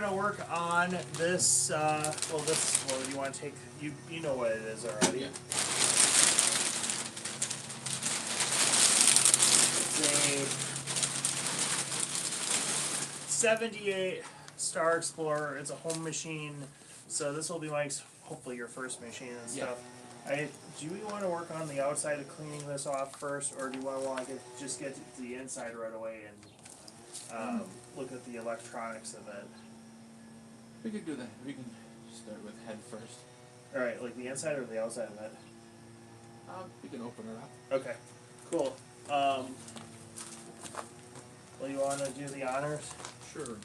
to work on this, you want to take, you know what it is already. Yeah. It's a 78 Star Explorer. It's a home machine, so this will be Mike's, hopefully your first machine and stuff. Do you want to work on the outside of cleaning this off first, or do you want to just get to the inside right away and look at the electronics of it? We could do that. We can start with head first. All right, like the inside or the outside of it? We can open it up. Okay, cool. Well, you want to do the honors? Sure.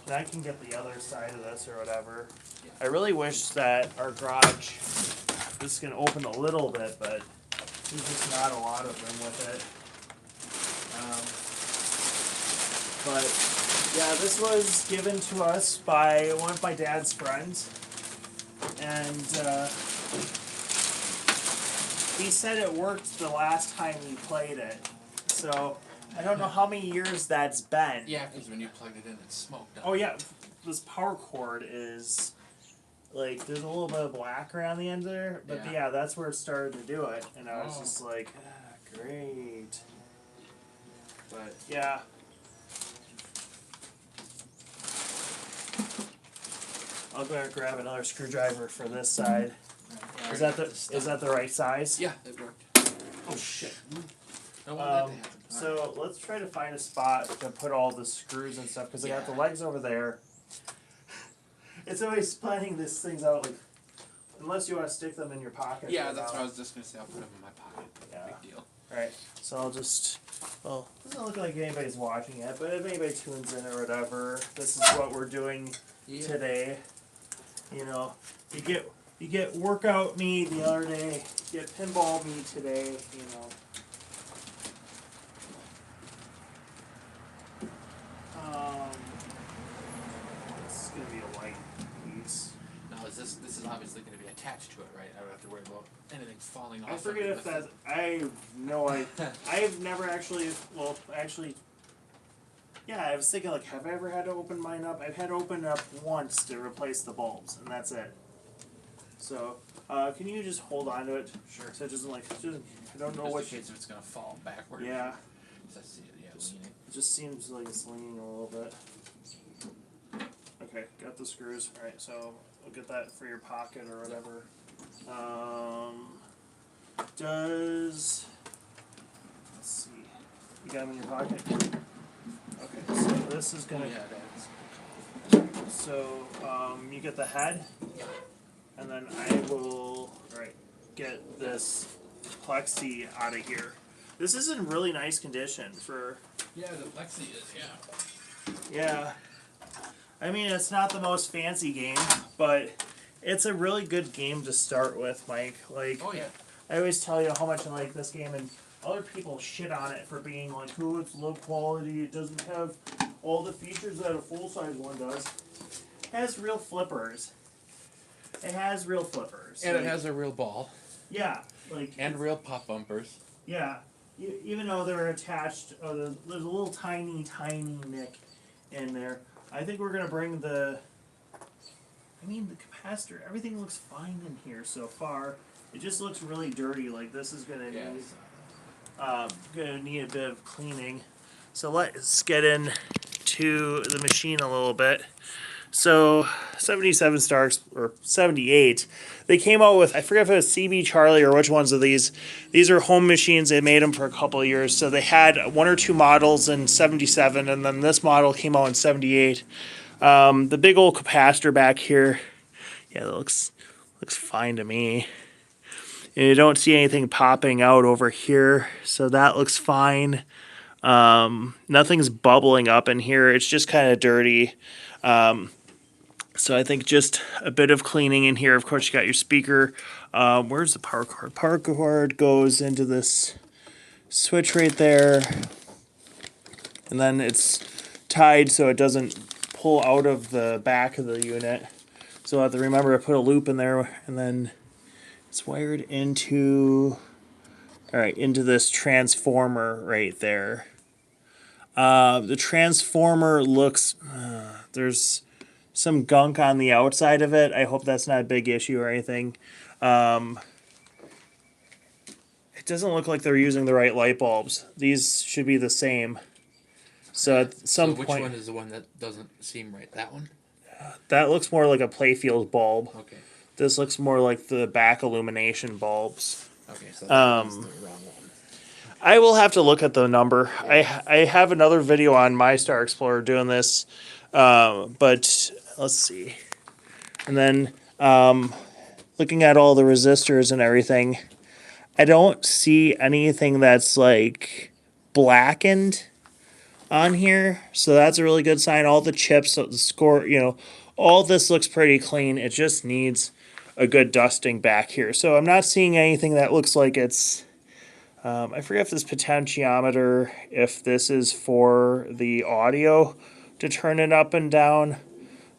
And I can get the other side of this or whatever. Yeah. I really wish that our garage was going to open a little bit, but there's just not a lot of them with it. But yeah, this was given to us by one of my dad's friends, and he said it worked the last time we played it. So I don't know how many years that's been. Yeah, because when you plugged it in, it smoked up. Oh yeah, this power cord is like there's a little bit of black around the end there, but yeah, that's where it started to do it, and I was just like, great. But yeah. I'll go and grab another screwdriver for this side. Is that the right size? Yeah, it worked. Oh shit. Don't want that to happen. So let's try to find a spot to put all the screws and stuff, because I got the legs over there. It's always planning these things out, like, unless you want to stick them in your pocket. Yeah, that's what I was just going to say. I'll put them in my pocket. Yeah. Big deal. Alright, so I'll just, well, it doesn't look like anybody's watching it, but if anybody tunes in or whatever, this is what we're doing today. You know, you get workout me the other day, you get pinball me today, you know. This is gonna be a white piece. Now, this is obviously going to be attached to it, right? I don't have to worry about anything falling off. I forget if that's, I've never actually, yeah, I was thinking, like, have I ever had to open mine up? I've had to open it up once to replace the bulbs, and that's it. So, can you just hold on to it? Sure. So it doesn't, like, I don't know what... Just in case it's going to fall backwards. Yeah. I see it, leaning. It just seems like it's leaning a little bit. Okay, got the screws. Alright, so we'll get that for your pocket or whatever. Let's see. You got them in your pocket? Okay, so this is gonna... So, you get the head, and then I will, get this plexi out of here. This is in really nice condition for... Yeah, the plexi is, Yeah. I mean, it's not the most fancy game, but it's a really good game to start with, Mike. Like, oh yeah. I always tell you how much I like this game, and other people shit on it for being like, oh, it's low quality, it doesn't have all the features that a full-size one does. It has real flippers. And it has a real ball. Yeah. Like, and real pop bumpers. Yeah. Even though they're attached, there's a little tiny nick in there. I think we're going to bring the capacitor, everything looks fine in here so far. It just looks really dirty, like this is going to need a bit of cleaning. So let's get into the machine a little bit. So 77 Stars, or 78, they came out with, I forget if it was CB Charlie or which ones of these. These are home machines. They made them for a couple of years. So they had one or two models in 77, and then this model came out in 78. The big old capacitor back here, yeah, that looks fine to me. And you don't see anything popping out over here, so that looks fine. Nothing's bubbling up in here. It's just kind of dirty. So I think just a bit of cleaning in here. Of course, you got your speaker. Where's the power cord? Power cord goes into this switch right there. And then it's tied so it doesn't pull out of the back of the unit. So I have to remember to put a loop in there, and then it's wired into this transformer right there. The transformer looks, there's some gunk on the outside of it. I hope that's not a big issue or anything. It doesn't look like they're using the right light bulbs. These should be the same. So at some which point, one is the one that doesn't seem right? That one? that looks more like a playfield bulb. Okay. This looks more like the back illumination bulbs. Okay, so that one's the wrong one. I will have to look at the number. Yeah. I have another video on my Star Explorer doing this, but let's see. And then looking at all the resistors and everything, I don't see anything that's like blackened on here, so that's a really good sign. All the chips, the score, all this looks pretty clean. It just needs a good dusting back here. So I'm not seeing anything that looks like it's. I forget if this potentiometer, if this is for the audio to turn it up and down,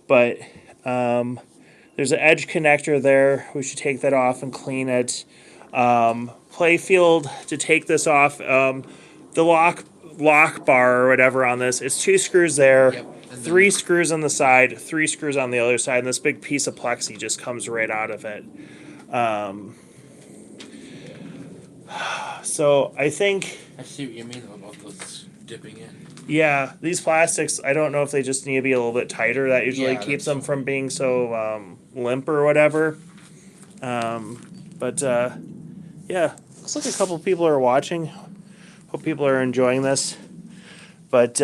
but there's an edge connector there. We should take that off and clean it. Playfield to take this off. The lock bar or whatever on this, it's 2 screws there. Yep. 3 screws on the side, 3 screws on the other side, and this big piece of plexi just comes right out of it. So I think, I see what you mean about those dipping in. yeah, these plastics, I don't know if they just need to be a little bit tighter. That usually Yeah, keeps that's- them from being so limp or whatever. But yeah, looks like a couple people are watching. Hope people are enjoying this. But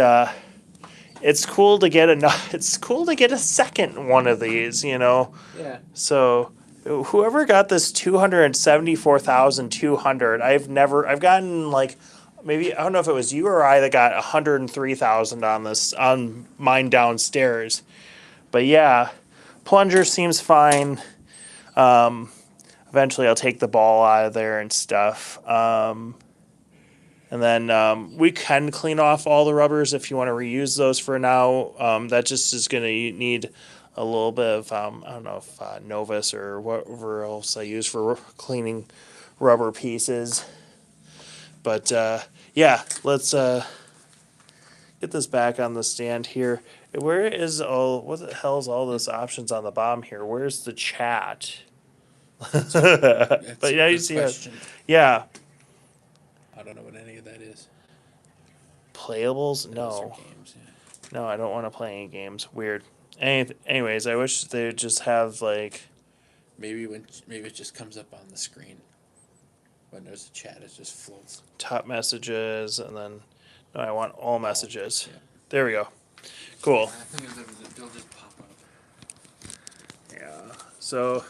it's cool to get a second one of these, Yeah. So whoever got this 274,200, I've gotten like maybe, I don't know if it was you or I that got 103,000 on this on mine downstairs. But yeah, plunger seems fine. Eventually I'll take the ball out of there and stuff. And then we can clean off all the rubbers if you want to reuse those for now. That just is going to need a little bit of, I don't know if Novus or whatever else I use for cleaning rubber pieces. But yeah, let's get this back on the stand here. What the hell is all those options on the bottom here? Where's the chat? That's But yeah, a you good see question. yeah. I don't know what any of that is. Playables? Those No. are games, yeah. No, I don't want to play any games. Weird. Anyways, I wish they would just have like Maybe it just comes up on the screen. When there's a chat, it just floats. top messages and then no, I want all messages. Yeah. There we go. Cool. The thing is, they'll just pop up. Yeah. So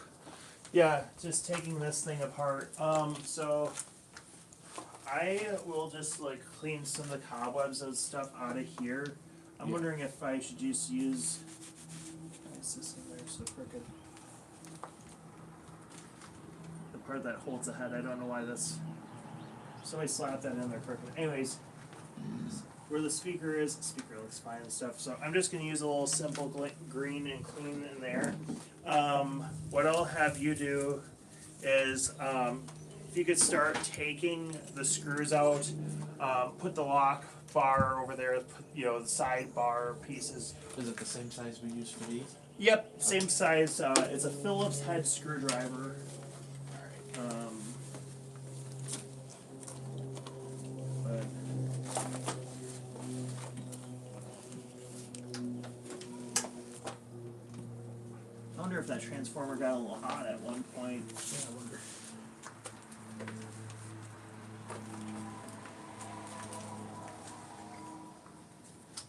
yeah, just taking this thing apart. So I will just like clean some of the cobwebs and stuff out of here. I'm wondering if I should just use. Why is this in there so crooked? The part that holds the head. I don't know why this. Somebody slapped that in there crooked. Anyways, where the speaker looks fine and stuff. So I'm just gonna use a little simple green and clean in there. What I'll have you do is if you could start taking the screws out, put the lock bar over there, the side bar pieces. Is it the same size we use for these? Yep, same size. It's a Phillips head screwdriver. Alright. But I wonder if that transformer got a little hot at one point. Yeah, I wonder.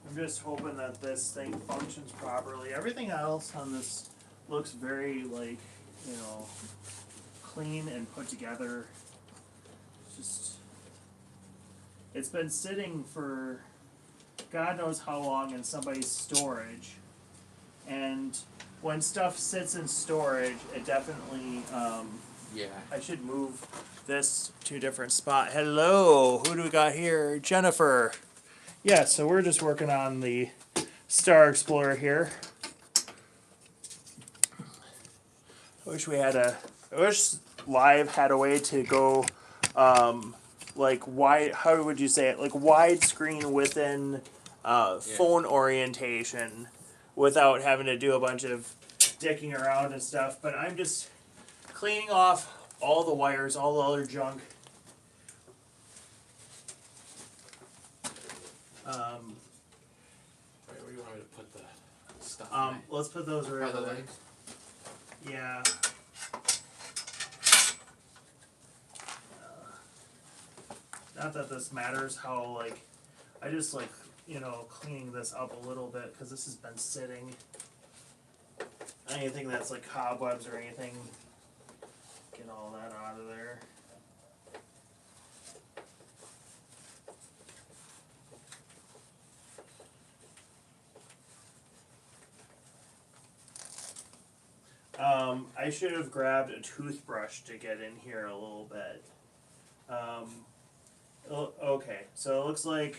I'm just hoping that this thing functions properly. Everything else on this looks very clean and put together. It's been sitting for God knows how long in somebody's storage, and when stuff sits in storage, it definitely. Yeah. I should move this to a different spot. Hello, who do we got here? Jennifer. Yeah, so we're just working on the Star Explorer here. I wish Live had a way to go wide. How would you say it? Like widescreen within phone orientation without having to do a bunch of dicking around and stuff. But I'm just cleaning off all the wires, all the other junk. Where do you want me to put the stuff? Let's put those right Are the over. legs? Yeah. Not that this matters how, like, I just like, cleaning this up a little bit because this has been sitting. Anything that's like cobwebs or anything, get all that out of there. I should have grabbed a toothbrush to get in here a little bit. Okay, so it looks like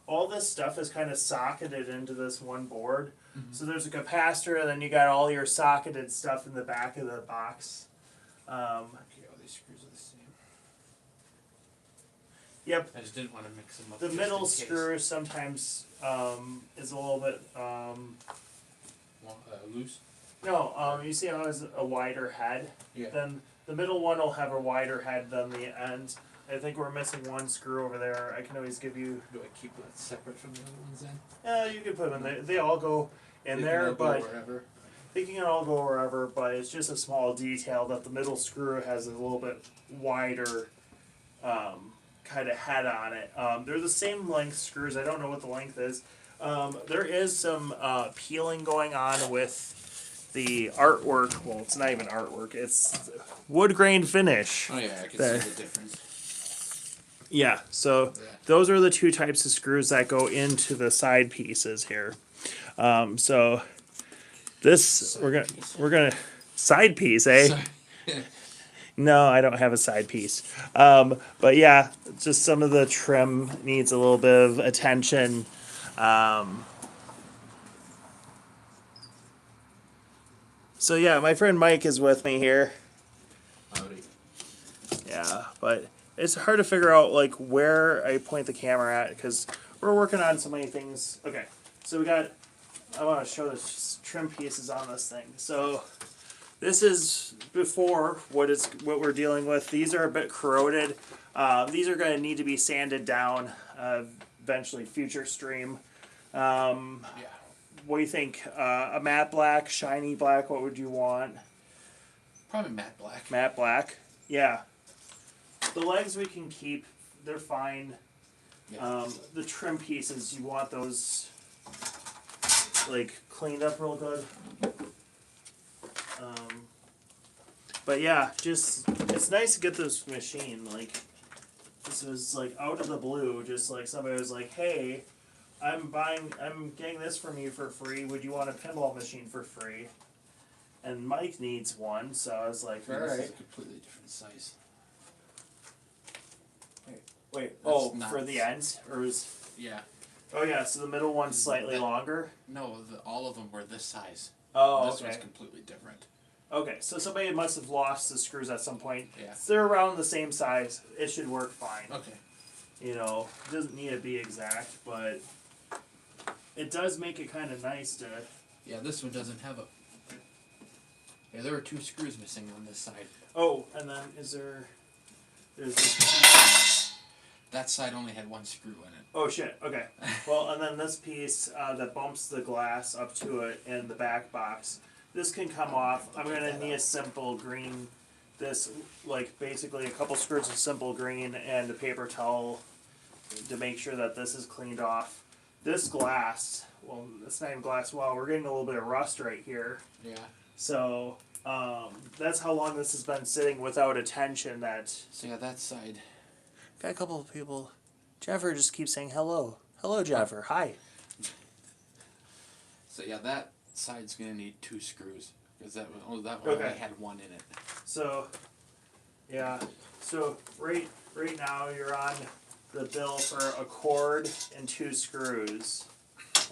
all this stuff is kind of socketed into this one board. Mm-hmm. So there's a capacitor, and then you got all your socketed stuff in the back of the box. Okay, all these screws are the same. Yep. I just didn't want to mix them up. The middle screw sometimes is a little bit loose. No, you see how it has a wider head? Yeah. Then the middle one will have a wider head than the end. I think we're missing one screw over there. I can always give you... Do I keep that separate from the other ones then? Yeah, you can put them in there. They all go in there, but... Go wherever. They can all go wherever, but it's just a small detail that the middle screw has a little bit wider kind of head on it. They're the same length screws. I don't know what the length is. There is some peeling going on with the artwork. Well, it's not even artwork. It's wood grain finish. Oh yeah, I can see the difference. Yeah, so those are the two types of screws that go into the side pieces here. So this we're gonna side piece, eh? No, I don't have a side piece. But yeah, just some of the trim needs a little bit of attention. So yeah, my friend Mike is with me here. Howdy. Yeah, but it's hard to figure out like where I point the camera at because we're working on so many things. Okay, so I want to show the trim pieces on this thing. So this is before what we're dealing with. These are a bit corroded. These are going to need to be sanded down eventually. Future stream. Yeah. What do you think? A matte black, shiny black. What would you want? Probably matte black. Matte black. Yeah. The legs we can keep. They're fine. Yeah. The trim pieces, you want those like cleaned up real good. But yeah, just it's nice to get this machine. Like this was like out of the blue. Just like somebody was like, "Hey, I'm getting this from you for free. Would you want a pinball machine for free?" And Mike needs one, so I was like, "All right." This is a completely different size. Wait. That's for the ends, or is? Yeah. Oh yeah, so the middle one's slightly longer. No, all of them were this size. Oh, this okay. one's completely different. Okay, so somebody must have lost the screws at some point. Yeah. So they're around the same size. It should work fine. Okay. It doesn't need to be exact, but it does make it kind of nice to... Yeah, this one doesn't have a... Yeah, there were 2 screws missing on this side. Oh, and then there's this... That side only had 1 screw in it. Oh, shit. Okay. Well, and then this piece that bumps the glass up to it in the back box, this can come off. I'm going to need a simple green... This, like, basically a couple squirts of simple green and a paper towel to make sure that this is cleaned off. This glass, well, it's not even glass. Wow, we're getting a little bit of rust right here. Yeah. So, that's how long this has been sitting without attention. So yeah, that side. Got a couple of people. Jennifer just keeps saying hello. Hello, Jennifer. Hi. So yeah, that side's going to need 2 screws. Because that one only had 1 in it. So, yeah. So right now you're on the bill for a cord and 2 screws,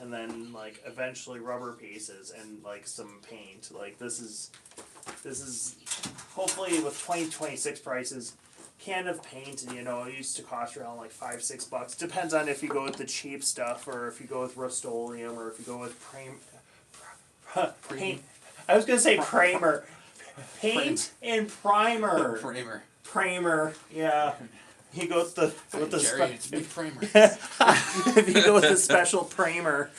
and then like eventually rubber pieces and like some paint. Like this is hopefully with 2026 prices. Can of paint, it used to cost around like $5-6. Depends on if you go with the cheap stuff or if you go with Rust-Oleum or if you go with Paint. I was gonna say primer. Paint and primer. Primer. Yeah. You go with the Jerry, it's big primer. if you go with the special primer.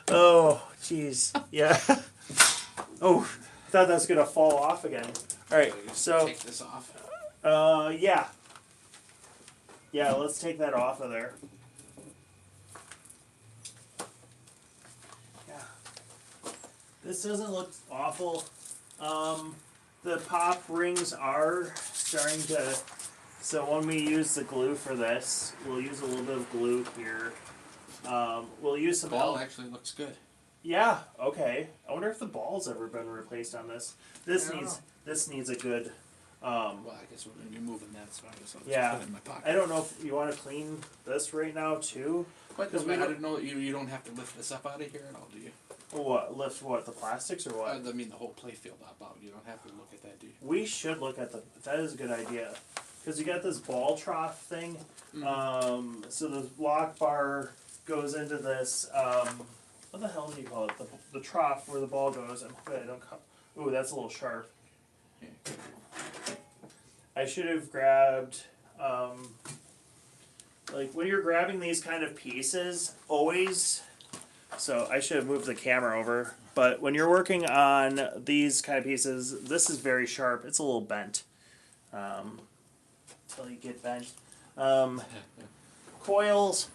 Oh, jeez. Yeah. Oh, I thought that was gonna fall off again. All right, so take this off. yeah. Yeah, let's take that off of there. Yeah. This doesn't look awful. The pop rings are starting to. So when we use the glue for this, we'll use a little bit of glue here. We'll use some. The ball actually looks good. Yeah. Okay. I wonder if the ball's ever been replaced on this. This needs a good. Well, I guess we're gonna be moving that, so I guess I'll just Yeah. put it in my pocket. I don't know if you want to clean this right now too. But I didn't know you don't have to lift this up out of here at all, do you? What, lift what, the plastics or what? I mean the whole play field up out. You don't have to look at that, do you? We should look at that is a good idea. Because you got this ball trough thing. Mm-hmm. So the lock bar goes into this, what the hell do you call it? The trough where the ball goes. I'm hoping I don't come. Ooh, that's a little sharp. Yeah. I should have grabbed, like when you're grabbing these kind of pieces, always, so I should have moved the camera over, but when you're working on these kind of pieces, this is very sharp. It's a little bent, until you get bent. Coils.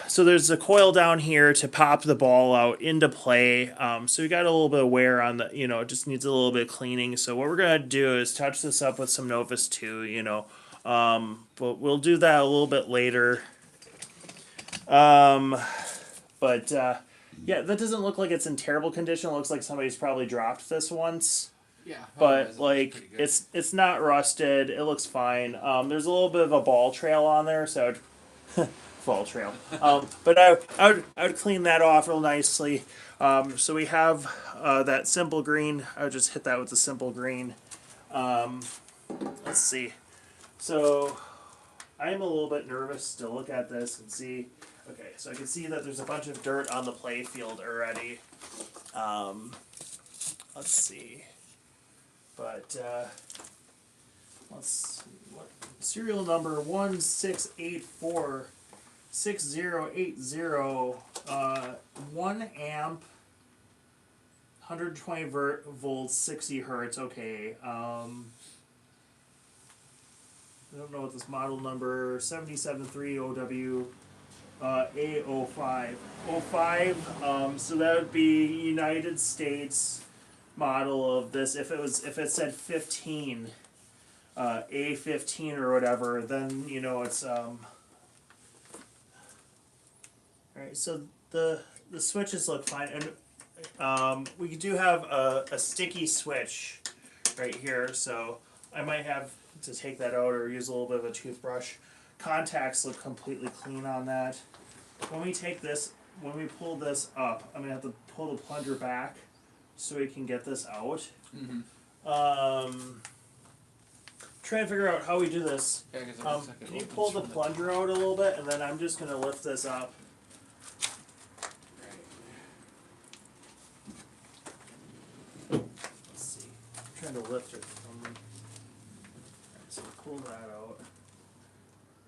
So there's a coil down here to pop the ball out into play. So we got a little bit of wear on the, it just needs a little bit of cleaning. So what we're going to do is touch this up with some Novus 2, but we'll do that a little bit later. Yeah, that doesn't look like it's in terrible condition. It looks like somebody's probably dropped this once. Yeah. But like it's not rusted. It looks fine. There's a little bit of a ball trail on there, so ball trail. But I would clean that off real nicely. So we have that simple green. I would just hit that with the simple green. Let's see. So I'm a little bit nervous to look at this and see. Okay, so I can see that there's a bunch of dirt on the play field already. Let's see. But let's see what serial number 1684 6080 1 amp 120 volts 60 hertz. Okay. I don't know what this model number 773OW A05 05. So that would be United States model of this. If it said 15 A15 or whatever, then it's alright, so the switches look fine, and we do have a sticky switch right here, so I might have to take that out or use a little bit of a toothbrush. Contacts look completely clean on that. When we pull this up, I'm gonna have to pull the plunger back so we can get this out. Mm-hmm. Trying to figure out how we do this. Yeah, Can you pull the plunger out a little bit, and then I'm just gonna lift this up. Let's see. I'm trying to lift it from. Alright, so pull that out.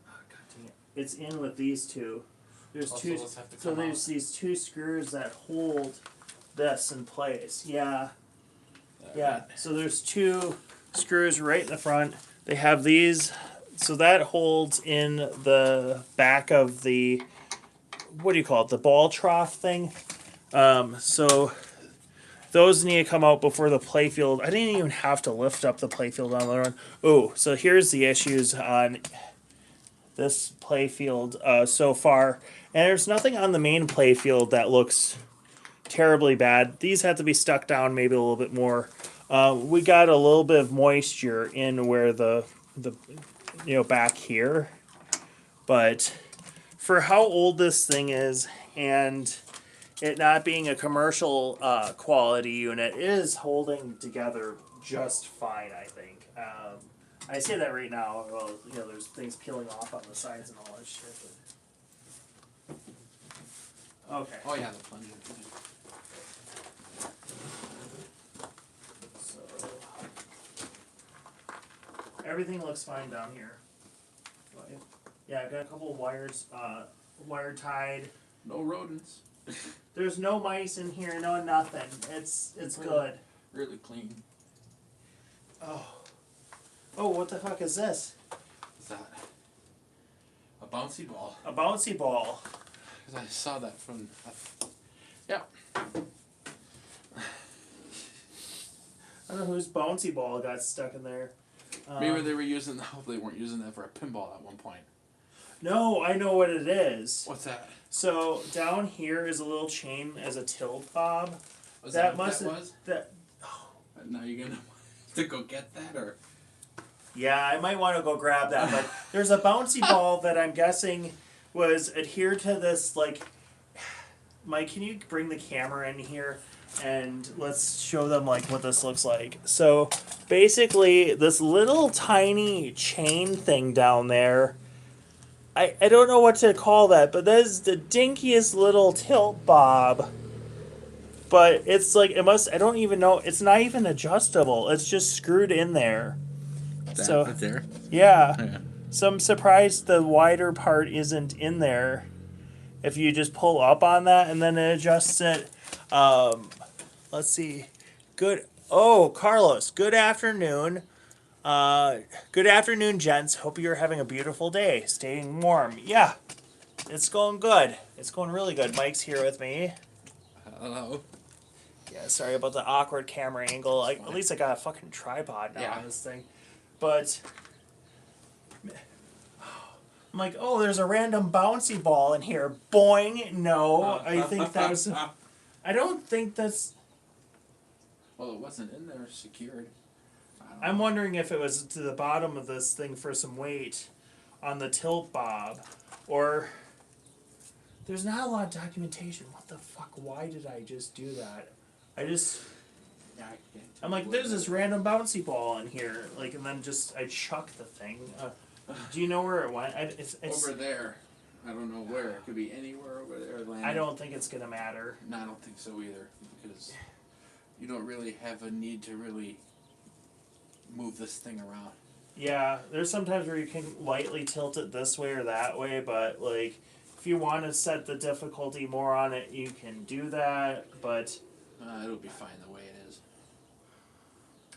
Oh, God dang it! It's in with these two. There's two. So there's these two screws that hold this in place. Yeah. Yeah. So there's two screws right in the front. They have these. So that holds in the back of the, what do you call it? The ball trough thing. So those need to come out before the playfield. I didn't even have to lift up the playfield on the one. Oh, so here's the issues on this playfield so far. And there's nothing on the main playfield that looks terribly bad. These have to be stuck down maybe a little bit more. We got a little bit of moisture in where the back here. But for how old this thing is and it not being a commercial quality unit, it is holding together just fine, I think. I say that right now. Well, there's things peeling off on the sides and all that shit. But... Okay. Oh yeah, the plunger. everything looks fine down here. Yeah, I got a couple of wires, wire tied. No rodents. There's no mice in here, no nothing. It's good. Really clean. Oh, what the fuck is this? What's that? A bouncy ball. A bouncy ball. Because I saw that from... Yeah. I don't know whose bouncy ball got stuck in there. Maybe they were using... Hope they weren't using that for a pinball at one point. No, I know what it is. What's that? So down here is a little chain as a tilt bob. Was that that what must that have, was? that. Now you're gonna to go get that, or? Yeah, I might want to go grab that. But there's a bouncy ball that I'm guessing was adhered to this. Like, Mike, can you bring the camera in here and let's show them like what this looks like? So basically, this little tiny chain thing down there. I don't know what to call that, but that is the dinkiest little tilt bob. But it's like, it must, I don't even know, it's not even adjustable. It's just screwed in there. So, there? yeah. So I'm surprised the wider part isn't in there. If you just pull up on that and then it adjusts it. Let's see. Good. Oh, Carlos, good afternoon. Good afternoon, gents. Hope you're having a beautiful day. Staying warm. Yeah, it's going good. It's going really good. Mike's here with me. Hello. Yeah, sorry about the awkward camera angle. At least I got a fucking tripod now on this thing. But I'm like, oh, there's a random bouncy ball in here. Boing. No, I think that was... I don't think that's... Well, it wasn't in there secured. I'm wondering if it was to the bottom of this thing for some weight on the tilt bob. Or... There's not a lot of documentation. What the fuck? Why did I just do that? I'm like, there's this random bouncy ball in here. Like, and then just, I chuck the thing. Do you know where it went? It's over there. I don't know where. It could be anywhere over there. Landing. I don't think it's going to matter. No, I don't think so either. Because you don't really have a need to really move this thing around. Yeah, there's sometimes where you can lightly tilt it this way or that way, but, like, if you want to set the difficulty more on it, you can do that, but... it'll be fine the way it is.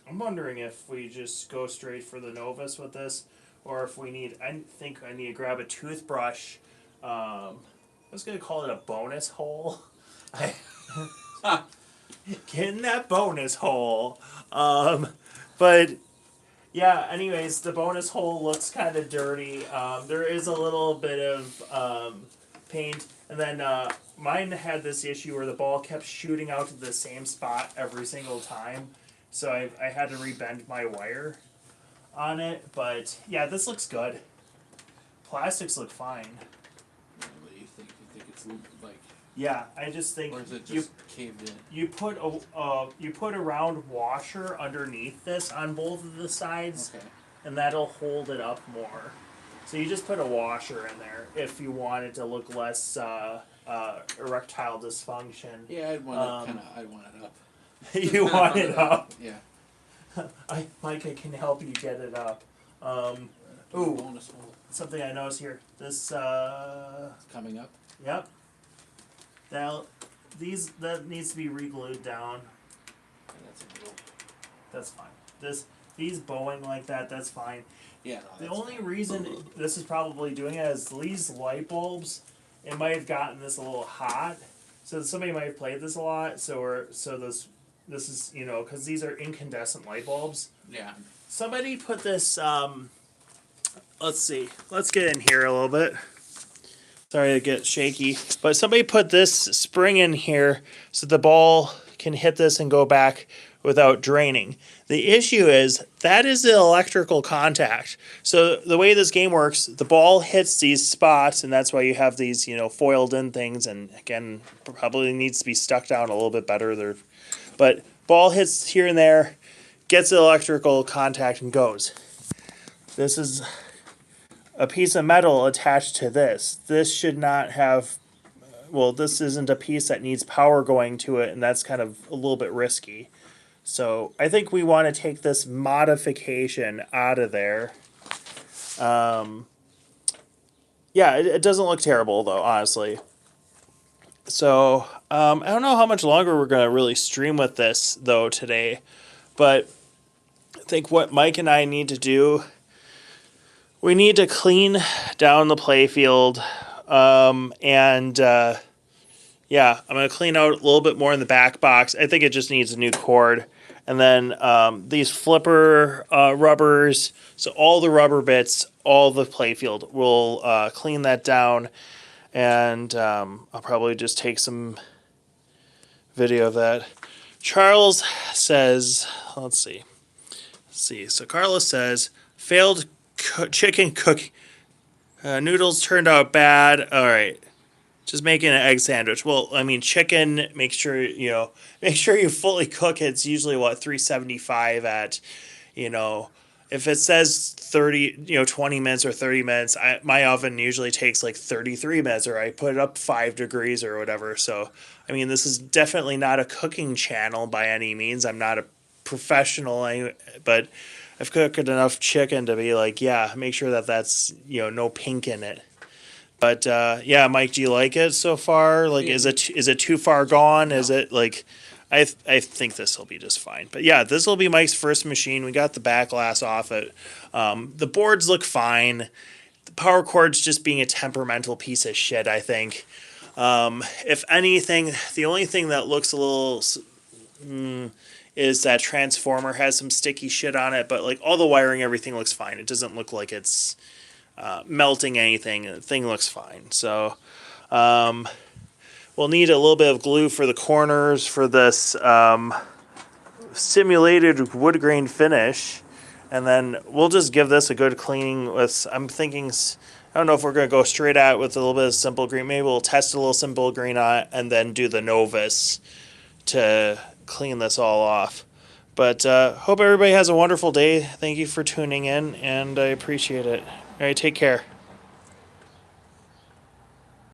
I'm wondering if we just go straight for the novice with this, or if we need... I think I need to grab a toothbrush. I was going to call it a bonus hole. Get in that bonus hole. But... Yeah, anyways, the bonus hole looks kind of dirty. There is a little bit of paint. And then mine had this issue where the ball kept shooting out to the same spot every single time. So I had to rebend my wire on it. But yeah, this looks good. Plastics look fine. What do you think? You think it's like... Yeah, I just think... Or is it just caved in? You put a round washer underneath this on both of the sides, okay, and that'll hold it up more. So you just put a washer in there if you want it to look less erectile dysfunction. Yeah, I'd want it up. You want it up? Yeah. Micah can help you get it up. Ooh, Bonus hole. something I noticed here. This Coming up. Yep. That needs to be re-glued down. That's fine. These bowing like that's fine. Yeah. No, the only reason this is probably doing it is these light bulbs. It might have gotten this a little hot, so somebody might have played this a lot. So this is because these are incandescent light bulbs. Yeah. Somebody put this. Let's see. Let's get in here a little bit. Sorry to get shaky, but somebody put this spring in here so the ball can hit this and go back without draining. The issue is that is the electrical contact. So the way this game works, the ball hits these spots, and that's why you have these, foiled in things, and again, probably needs to be stuck down a little bit better there. But ball hits here and there, gets the electrical contact and goes. This is a piece of metal attached to this. This should not have, this isn't a piece that needs power going to it, and that's kind of a little bit risky. So I think we want to take this modification out of there. Yeah, it doesn't look terrible though, honestly. So I don't know how much longer we're gonna really stream with this though today, but I think what Mike and I need to do, we need to clean down the playfield, and yeah, I'm gonna clean out a little bit more in the back box. I think it just needs a new cord, and then these flipper rubbers. So all the rubber bits, all the playfield. We'll clean that down, and I'll probably just take some video of that. Charles says, let's see. So Carlos says, failed chicken cooking. Noodles turned out bad. All right. Just making an egg sandwich. Well, I mean, chicken, make sure you fully cook it. It's usually 375 at, if it says 20 minutes or 30 minutes, my oven usually takes like 33 minutes, or I put it up 5 degrees or whatever. So, I mean, this is definitely not a cooking channel by any means. I'm not a professional, but I've cooked enough chicken to be like, yeah, make sure that's, no pink in it. But yeah, Mike, do you like it so far? Like, is it too far gone? No. Is it like, I think this will be just fine. But yeah, this will be Mike's first machine. We got the back glass off it. The boards look fine. The power cord's just being a temperamental piece of shit, I think. If anything, the only thing that looks a little is that transformer has some sticky shit on it. But like all the wiring, everything looks fine. It doesn't look like it's melting anything. The thing looks fine. So we'll need a little bit of glue for the corners for this simulated wood grain finish, and then we'll just give this a good cleaning with, I'm thinking, I don't know if we're going to go straight at it with a little bit of simple green. Maybe we'll test a little simple green on it and then do the Novus to clean this all off. But hope everybody has a wonderful day. Thank you for tuning in, and I appreciate it. All right, take care.